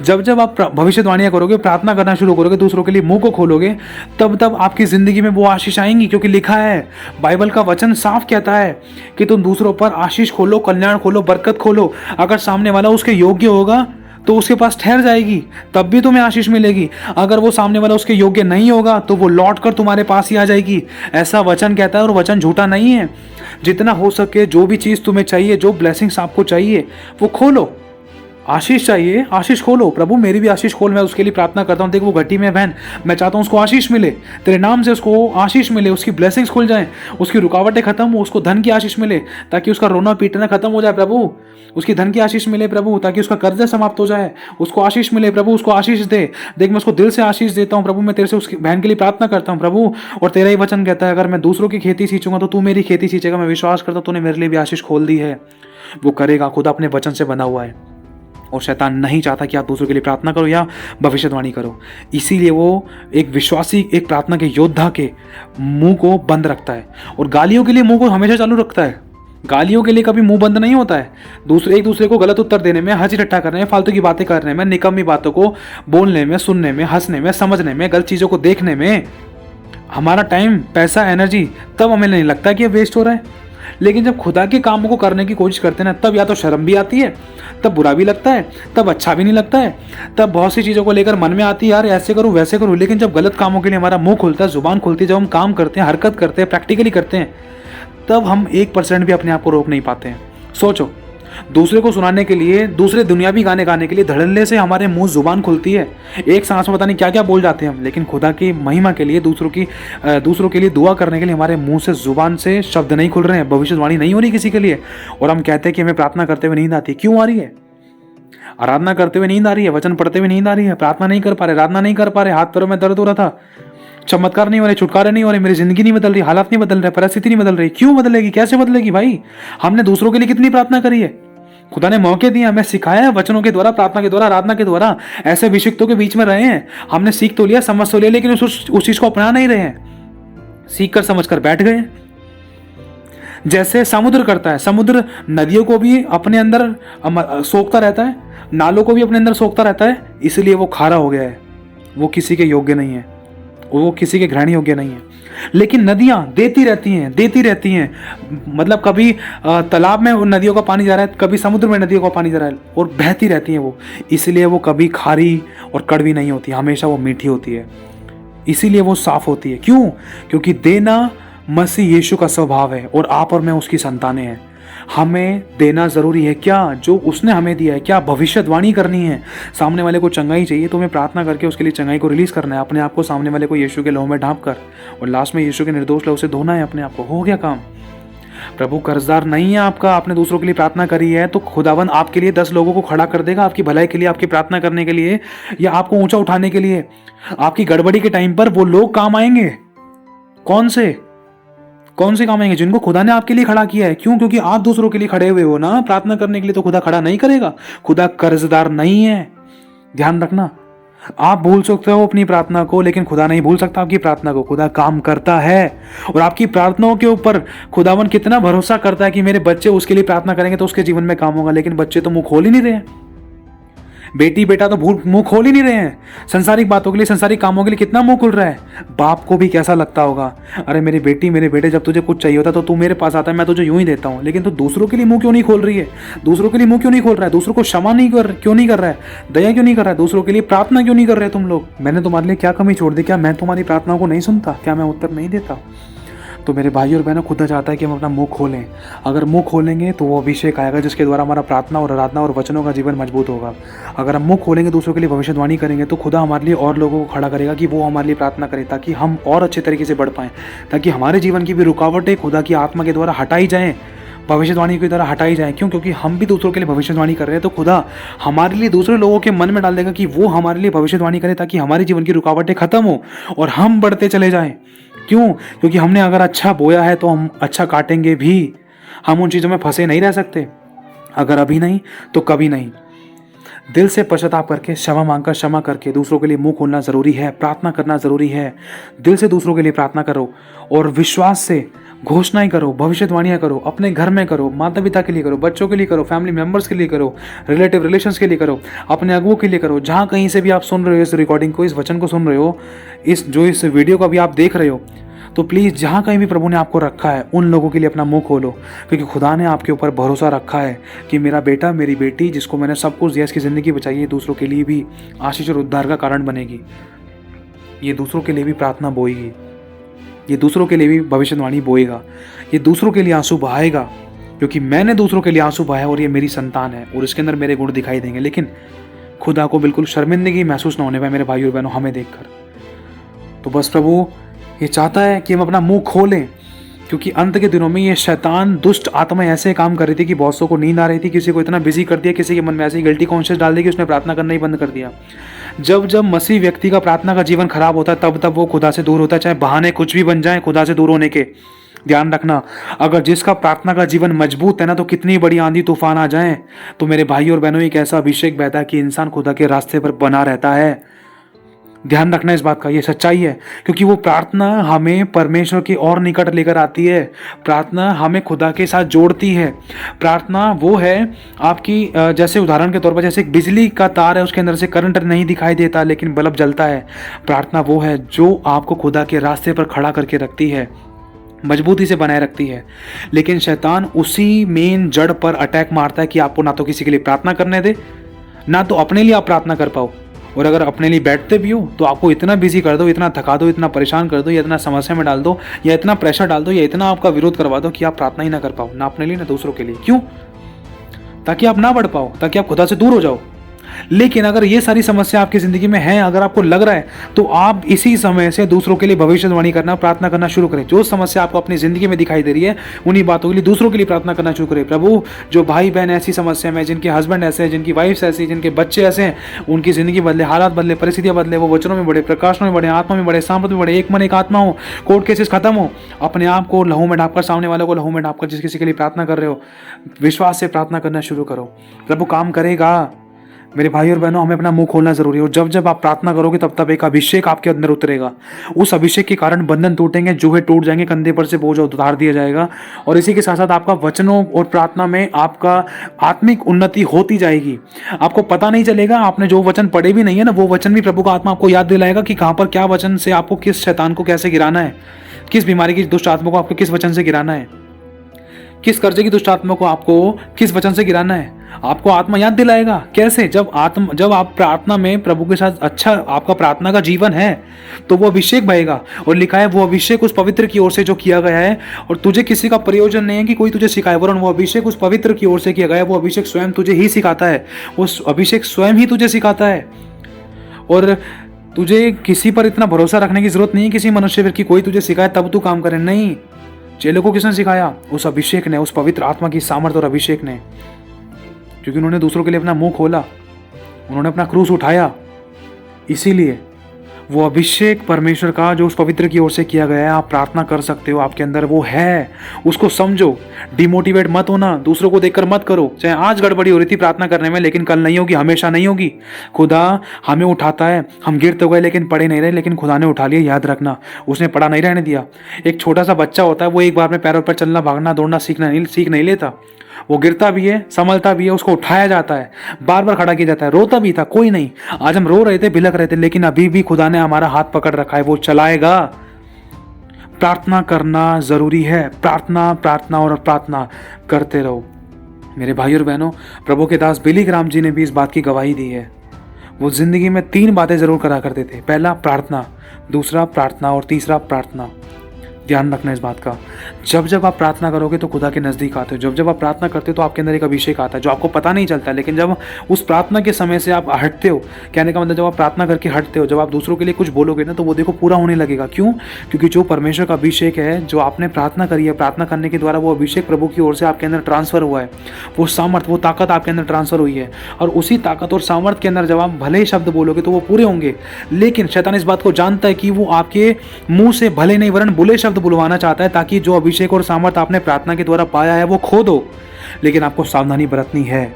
जब आप भविष्यवाणियां करोगे, प्रार्थना करना शुरू करोगे, दूसरों के लिए मुंह को खोलोगे, तब आपकी जिंदगी में वो आशीष आएंगी। क्योंकि लिखा है, बाइबल का वचन साफ कहता है कि तुम दूसरों पर आशीष खोलो, कल्याण खोलो, बरकत खोलो। अगर सामने वाला उसके योग्य होगा तो उसके पास ठहर जाएगी, तब भी तुम्हें आशीष मिलेगी। अगर वो सामने वाला उसके योग्य नहीं होगा तो वो लौट कर तुम्हारे पास ही आ जाएगी। ऐसा वचन कहता है और वचन झूठा नहीं है। जितना हो सके जो भी चीज़ तुम्हें चाहिए, जो ब्लेसिंग्स आपको चाहिए, वो खोलो, आशीष चाहिए, आशीष खोलो प्रभु, मेरी भी आशीष खोल, मैं उसके लिए प्रार्थना करता हूँ। देख वो घटी में बहन, मैं चाहता हूँ उसको आशीष मिले, तेरे नाम से उसको आशीष मिले, उसकी ब्लेसिंग्स खुल जाएं, उसकी रुकावटें खत्म हो, उसको धन की आशीष मिले ताकि उसका रोना पीटना खत्म हो जाए प्रभु, उसकी धन की आशीष मिले प्रभु ताकि उसका कर्जा समाप्त हो जाए, उसको आशीष मिले प्रभु, उसको आशीष दे। देख मैं उसको दिल से आशीष देता हूँ प्रभु, मैं तेरे से उसकी बहन के लिए प्रार्थना करता हूँ प्रभु। और तेरा ही वचन कहता है अगर मैं दूसरों की खेती सींचूंगा तो तू मेरी खेती सींचेगा। मैं विश्वास करता हूँ तूने मेरे लिए भी आशीष खोल दी है, वो करेगा, खुदा अपने वचन से बना हुआ है। और शैतान नहीं चाहता कि आप दूसरों के लिए प्रार्थना करो या भविष्यवाणी करो, इसीलिए वो एक विश्वासी, एक प्रार्थना के योद्धा के मुंह को बंद रखता है और गालियों के लिए मुंह को हमेशा चालू रखता है। गालियों के लिए कभी मुंह बंद नहीं होता है। एक दूसरे को गलत उत्तर देने में, हंसी ठट्ठा करने में, फालतू की बातें करने में, निकम्मी बातों को बोलने में, सुनने में, हंसने में, समझने में, गलत चीज़ों को देखने में हमारा टाइम, पैसा, एनर्जी तब हमें नहीं लगता कि ये वेस्ट हो रहा है। लेकिन जब खुदा के कामों को करने की कोशिश करते हैं ना, तब या तो शर्म भी आती है, तब बुरा भी लगता है, तब अच्छा भी नहीं लगता है, तब बहुत सी चीज़ों को लेकर मन में आती है यार ऐसे करूँ वैसे करूँ। लेकिन जब गलत कामों के लिए हमारा मुंह खुलता है, जुबान खुलती है, जब हम काम करते हैं, हरकत करते हैं, प्रैक्टिकली करते हैं, तब हम 1% भी अपने आप को रोक नहीं पाते हैं। सोचो, दूसरे को सुनाने के लिए, दूसरे दुनियावी गाने गाने के लिए धड़ल्ले से हमारे मुंह जुबान खुलती है, एक सांस में पता नहीं क्या क्या बोल जाते हैं हम। लेकिन खुदा की महिमा के लिए, दूसरों के लिए दुआ करने के लिए हमारे मुंह से, जुबान से शब्द नहीं खुल रहे हैं, भविष्यवाणी नहीं हो रही किसी के लिए। और हम कहते हैं कि हमें प्रार्थना करते हुए नींद आती है। क्यों आ रही है? आराधना करते हुए नींद आ रही है, वचन पढ़ते हुए नींद आ रही है, प्रार्थना नहीं कर पा रहे, आराधना नहीं कर पा रहे, हाथ पैरों में दर्द हो रहा था, चमत्कार नहीं हो रहे, छुटकारे नहीं हो रहे, मेरी जिंदगी नहीं बदल रही, हालात नहीं बदल रहे, परिस्थिति नहीं बदल रही। क्यों बदलेगी? कैसे बदलेगी भाई? हमने दूसरों के लिए कितनी प्रार्थना करी है, खुदा ने मौके दिए, हमें सिखाया है वचनों के द्वारा, प्रार्थना के द्वारा, आराधना के द्वारा, ऐसे अभिषिक्तों के बीच में रहे हैं, हमने सीख तो लिया, समझ तो लिया, लेकिन उस चीज को अपना नहीं रहे हैं, सीख कर समझ कर बैठ गए। जैसे समुद्र करता है, समुद्र नदियों को भी अपने अंदर सोखता रहता है, नालों को भी अपने अंदर सोखता रहता है, इसलिए वो खारा हो गया है, वो किसी के योग्य नहीं है, वो किसी के ग्रहण योग्य नहीं है। लेकिन नदियां देती रहती हैं, मतलब कभी तालाब में नदियों का पानी जा रहा है, कभी समुद्र में नदियों का पानी जा रहा है, और बहती रहती हैं वो, इसलिए वो कभी खारी और कड़वी नहीं होती, हमेशा वो मीठी होती है, इसीलिए वो साफ होती है। क्यों? क्योंकि देना मसीह यीशु का स्वभाव है और आप और मैं उसकी संतानें हैं। हमें देना जरूरी है, क्या जो उसने हमें दिया है, क्या भविष्यवाणी करनी है। सामने वाले को चंगाई चाहिए तो हमें प्रार्थना करके उसके लिए चंगाई को रिलीज करना है, अपने आप को सामने वाले को यीशु के लहू में ढांप कर, और लास्ट में यीशु के निर्दोष लहू से धोना है अपने आप को। हो गया काम। प्रभु कर्जदार नहीं है आपका, आपने दूसरों के लिए प्रार्थना करी है तो खुदावन आपके लिए 10 लोगों को खड़ा कर देगा, आपकी भलाई के लिए, आपकी प्रार्थना करने के लिए, या आपको ऊंचा उठाने के लिए। आपकी गड़बड़ी के टाइम पर वो लोग काम आएंगे। कौन से काम आएंगे? जिनको खुदा ने आपके लिए खड़ा किया है। क्यों? क्योंकि आप दूसरों के लिए खड़े हुए हो ना प्रार्थना करने के लिए, तो खुदा खड़ा नहीं करेगा। खुदा कर्जदार नहीं है, ध्यान रखना। आप भूल सकते हो अपनी प्रार्थना को, लेकिन खुदा नहीं भूल सकता आपकी प्रार्थना को। खुदा काम करता है और आपकी प्रार्थनाओं के ऊपर खुदावन कितना भरोसा करता है कि मेरे बच्चे उसके लिए प्रार्थना करेंगे तो उसके जीवन में काम होगा। लेकिन बच्चे तो मुंह खोल ही नहीं रहे हैं, बेटी बेटा तो मुंह खोल ही नहीं रहे हैं। संसारिक बातों के लिए, संसारिक कामों के लिए कितना मुंह खुल रहा है। बाप को भी कैसा लगता होगा, अरे मेरी बेटी, मेरे बेटे, जब तुझे कुछ चाहिए होता तो तू मेरे पास आता है, मैं तुझे यूं ही देता हूं। लेकिन तू दूसरों के लिए मुंह क्यों नहीं खोल रही है? दूसरों के लिए मुंह क्यों नहीं खोल रहा है? दूसरों को क्षमा क्यों नहीं कर रहा है? दया क्यों नहीं कर रहा है? दूसरों के लिए प्रार्थना क्यों नहीं कर रहे तुम लोग? मैंने तुम्हारे लिए क्या कमी छोड़ दी? क्या मैं तुम्हारी प्रार्थनाओं को नहीं सुनता? क्या मैं उत्तर नहीं देता? तो मेरे भाई और बहनों, खुदा चाहता है कि हम अपना मुंह खोलें। अगर मुंह खोलेंगे तो वो अभिषेक आएगा जिसके द्वारा हमारा प्रार्थना और आराधना और वचनों का जीवन मजबूत होगा। अगर हम मुंह खोलेंगे, दूसरों के लिए भविष्यवाणी करेंगे, तो खुदा हमारे लिए और लोगों को खड़ा करेगा कि वो हमारे लिए प्रार्थना करें, ताकि हम और अच्छे तरीके से बढ़ पाएँ, ताकि हमारे जीवन की भी रुकावटें खुदा की आत्मा के द्वारा हटाई जाएँ, भविष्यवाणी की तरह हटाई जाए। क्यों? क्योंकि हम भी दूसरों के लिए भविष्यवाणी कर रहे हैं, तो खुदा हमारे लिए दूसरे लोगों के मन में डाल देगा कि वो हमारे लिए भविष्यवाणी करें, ताकि हमारे जीवन की रुकावटें खत्म हो और हम बढ़ते चले जाएं। क्यों? क्योंकि हमने अगर अच्छा बोया है तो हम अच्छा काटेंगे भी। हम उन चीज़ों में फंसे नहीं रह सकते, अगर अभी नहीं तो कभी नहीं। दिल से पश्चाताप करके, क्षमा मांगकर, क्षमा करके दूसरों के लिए मुंह खोलना जरूरी है, प्रार्थना करना जरूरी है। दिल से दूसरों के लिए प्रार्थना करो और विश्वास से घोषणाएं करो, भविष्यवाणियां करो, अपने घर में करो, माता पिता के लिए करो, बच्चों के लिए करो, फैमिली मेंबर्स के लिए करो, रिलेटिव रिलेशंस के लिए करो, अपने अगुओं के लिए करो। जहाँ कहीं से भी आप सुन रहे हो इस रिकॉर्डिंग को, इस वचन को सुन रहे हो, इस वीडियो को अभी आप देख रहे हो, तो प्लीज़ जहाँ कहीं भी प्रभु ने आपको रखा है उन लोगों के लिए अपना मुंह खोलो, क्योंकि खुदा ने आपके ऊपर भरोसा रखा है कि मेरा बेटा, मेरी बेटी, जिसको मैंने सब कुछ दिया, इसकी ज़िंदगी बचाई है, दूसरों के लिए भी आशीष और उद्धार का कारण बनेगी। ये दूसरों के लिए भी प्रार्थना बोएगी, ये दूसरों के लिए भी भविष्यवाणी बोएगा, ये दूसरों के लिए आंसू बहाएगा, क्योंकि मैंने दूसरों के लिए आंसू बहाया और ये मेरी संतान है और इसके अंदर मेरे गुण दिखाई देंगे। लेकिन खुदा को बिल्कुल शर्मिंदगी महसूस ना होने पाए मेरे भाइयों और बहनों हमें देखकर। तो बस प्रभु ये चाहता है कि हम अपना मुंह खोलें, क्योंकि अंत के दिनों में ये शैतान दुष्ट आत्मा ऐसे काम कर रही थी कि बहुतों को नींद आ रही थी, किसी को इतना बिजी कर दिया, किसी के मन में ऐसी गिल्टी कॉन्शियस डाल दी कि उसने प्रार्थना करना ही बंद कर दिया। जब जब मसीह व्यक्ति का प्रार्थना का जीवन खराब होता है तब तब वो खुदा से दूर होता है, चाहे बहाने कुछ भी बन जाए खुदा से दूर होने के। ध्यान रखना, अगर जिसका प्रार्थना का जीवन मजबूत है ना, तो कितनी बड़ी आंधी तूफान आ जाए तो मेरे भाई और बहनों एक ऐसा अभिषेक बहता है कि इंसान खुदा के रास्ते पर बना रहता है। ध्यान रखना इस बात का, ये सच्चाई है, क्योंकि वो प्रार्थना हमें परमेश्वर की और निकट लेकर आती है। प्रार्थना हमें खुदा के साथ जोड़ती है। प्रार्थना वो है आपकी जैसे उदाहरण के तौर पर जैसे एक बिजली का तार है, उसके अंदर से करंट नहीं दिखाई देता लेकिन बल्ब जलता है। प्रार्थना वो है जो आपको खुदा के रास्ते पर खड़ा करके रखती है, मजबूती से बनाए रखती है। लेकिन शैतान उसी मेन जड़ पर अटैक मारता है कि आपको ना तो किसी के लिए प्रार्थना करने दे, ना तो अपने लिए आप प्रार्थना कर पाओ, और अगर अपने लिए बैठते भी हो तो आपको इतना बिजी कर दो, इतना थका दो, इतना परेशान कर दो, या इतना समस्या में डाल दो, या इतना प्रेशर डाल दो, या इतना आपका विरोध करवा दो कि आप प्रार्थना ही ना कर पाओ, ना अपने लिए ना दूसरों के लिए। क्यों? ताकि आप ना बढ़ पाओ, ताकि आप खुदा से दूर हो जाओ। लेकिन अगर ये सारी समस्या आपकी जिंदगी में है, अगर आपको लग रहा है, तो आप इसी समय से दूसरों के लिए भविष्यवाणी करना, प्रार्थना करना शुरू करें। जो समस्या आपको अपनी जिंदगी में दिखाई दे रही है उन्हीं बातों के लिए दूसरों के लिए प्रार्थना करना शुरू करें। प्रभु, जो भाई बहन ऐसी समस्या में, जिनके हस्बैंड ऐसे हैं, जिनकी वाइफ्स ऐसी, जिनके बच्चे ऐसे हैं, उनकी जिंदगी बदले, हालात बदले, परिस्थितियां बदले, वो वचनों में बढ़े, प्रकाशनों में बढ़े, आत्मा में बढ़े, सामर्थ में बढ़े, एक मन एक आत्मा हो, कोर्ट केसेस खत्म हो। अपने आप को लहू में ढापकर, सामने वालों को लहू में ढापकर, जिस किसी के लिए प्रार्थना कर रहे हो, विश्वास से प्रार्थना करना शुरू करो। प्रभु काम करेगा। मेरे भाई और बहनों, हमें अपना मुंह खोलना जरूरी है, और जब जब आप प्रार्थना करोगे तब तब एक अभिषेक आपके अंदर उतरेगा। उस अभिषेक के कारण बंधन टूटेंगे, जूहे टूट जाएंगे, कंधे पर से बोझ उतार दिया जाएगा, और इसी के साथ साथ आपका वचनों और प्रार्थना में आपका आत्मिक उन्नति होती जाएगी। आपको पता नहीं चलेगा, आपने जो वचन पढ़े भी नहीं है ना, वो वचन भी प्रभु का आत्मा आपको याद दिलाएगा कि कहाँ पर क्या वचन से आपको किस शैतान को कैसे गिराना है, किस बीमारी की दुष्ट आत्मा को आपको किस वचन से गिराना है, किस कर्जे की दुष्ट आत्मा को आपको किस वचन से गिराना है। आपको आत्मा याद दिलाएगा। कैसे? जब आप प्रार्थना में प्रभु के साथ अच्छा आपका प्रार्थना का जीवन है तो वो अभिषेक बहेगा, और लिखा है वो अभिषेक उस पवित्र की ओर से जो किया गया है, और तुझे किसी का प्रयोजन नहीं है कि कोई तुझे सिखाए, वरन वो अभिषेक उस पवित्र की ओर से किया गया है। वो अभिषेक स्वयं तुझे ही सिखाता है, वो अभिषेक स्वयं ही तुझे सिखाता है, और तुझे किसी पर इतना भरोसा रखने की जरूरत नहीं है किसी मनुष्य पर कि कोई तुझे सिखाए तब तू काम करे। नहीं, चेलों को किसने सिखाया? उस अभिषेक ने, उस पवित्र आत्मा की सामर्थ और अभिषेक ने, क्योंकि उन्होंने दूसरों के लिए अपना मुंह खोला, उन्होंने अपना क्रूस उठाया। इसीलिए वो अभिषेक परमेश्वर का जो उस पवित्र की ओर से किया गया है, आप प्रार्थना कर सकते हो, आपके अंदर वो है, उसको समझो। डिमोटिवेट मत होना, दूसरों को देखकर मत करो। चाहे आज गड़बड़ी हो रही थी प्रार्थना करने में, लेकिन कल नहीं होगी, हमेशा नहीं होगी। खुदा हमें उठाता है, हम गिर तो गए लेकिन पड़े नहीं रहे, लेकिन खुदा ने उठा लिया, याद रखना, उसने पड़ा नहीं रहने दिया। एक छोटा सा बच्चा होता है, वो एक बार में पैरों पर चलना, भागना, दौड़ना सीख नहीं लेता। वो गिरता भी है, संभलता भी है, उसको उठाया जाता है, बार बार खड़ा किया जाता है। रोता भी था, कोई नहीं, आज हम रो रहे थे, बिलख रहे थे, लेकिन अभी भी खुदा ने हमारा हाथ पकड़ रखा है, वो चलाएगा। प्रार्थना करना जरूरी है, प्रार्थना प्रार्थना और प्रार्थना करते रहो। मेरे भाई और बहनों, प्रभु के दास बिली ग्राम जी ने भी इस बात की गवाही दी है। वो जिंदगी में 3 बातें जरूर करा करते थे। पहला प्रार्थना, दूसरा प्रार्थना, और तीसरा प्रार्थना। ध्यान रखना इस बात का। जब जब आप प्रार्थना करोगे तो खुदा के नज़दीक आते हो। जब जब आप प्रार्थना करते हो तो आपके अंदर एक अभिषेक आता है जो आपको पता नहीं चलता, लेकिन जब उस प्रार्थना के समय से आप हटते हो, कहने का मतलब जब आप प्रार्थना करके हटते हो, जब आप दूसरों के लिए कुछ बोलोगे ना, तो वो देखो पूरा होने लगेगा। क्यों? क्योंकि जो परमेश्वर का अभिषेक है, जो आपने प्रार्थना करी है, प्रार्थना करने के द्वारा वो अभिषेक प्रभु की ओर से आपके अंदर ट्रांसफर हुआ है, वो सामर्थ, वो ताकत आपके अंदर ट्रांसफर हुई है, और उसी ताकत और सामर्थ के अंदर जब आप भले ही शब्द बोलोगे तो वो पूरे होंगे। लेकिन शैतान इस बात को जानता है कि वो आपके मुंह से भले नहीं वरन बुरे शब्द बुलवाना चाहता है, ताकि जो अभिषेक और सामर्थ आपने प्रार्थना के द्वारा पाया है वो खो दो। लेकिन आपको सावधानी बरतनी है।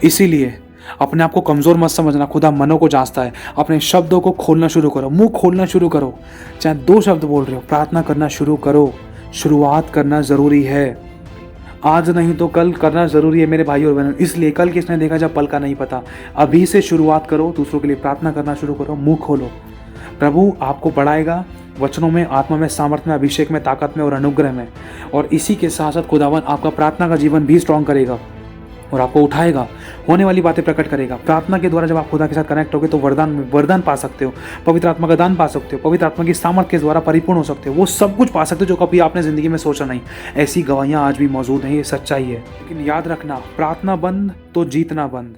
इसीलिए अपने आप को कमजोर मत समझना, खुदा मनों को जांचता है। अपने शब्दों को खोलना शुरू करो, मुंह खोलना शुरू करो। चाहे 2 शब्द बोल रहे हो, प्रार्थना करना शुरू करो। शुरुआत करना जरूरी है, आज नहीं तो कल करना जरूरी है मेरे भाई और बहनों। इसलिए कल किसने देखा जब पल का नहीं पता। अभी से शुरुआत करो, दूसरों के लिए प्रार्थना करना शुरू करो, मुंह खोलो। प्रभु आपको बढ़ाएगा वचनों में, आत्मा में, सामर्थ में, अभिषेक में, ताकत में और अनुग्रह में। और इसी के साथ साथ खुदावन आपका प्रार्थना का जीवन भी स्ट्रांग करेगा। और आपको उठाएगा, होने वाली बातें प्रकट करेगा। प्रार्थना के द्वारा जब आप खुदा के साथ कनेक्ट होगे तो वरदान पा सकते हो, पवित्र आत्मा का दान पा सकते हो, पवित्र आत्मा की सामर्थ के द्वारा परिपूर्ण हो सकते हो, वो सब कुछ पा सकते हो जो कभी आपने ज़िंदगी में सोचा नहीं। ऐसी गवाहियाँ आज भी मौजूद हैं, ये सच्चाई है। लेकिन याद रखना, प्रार्थना बंद तो जीतना बंद।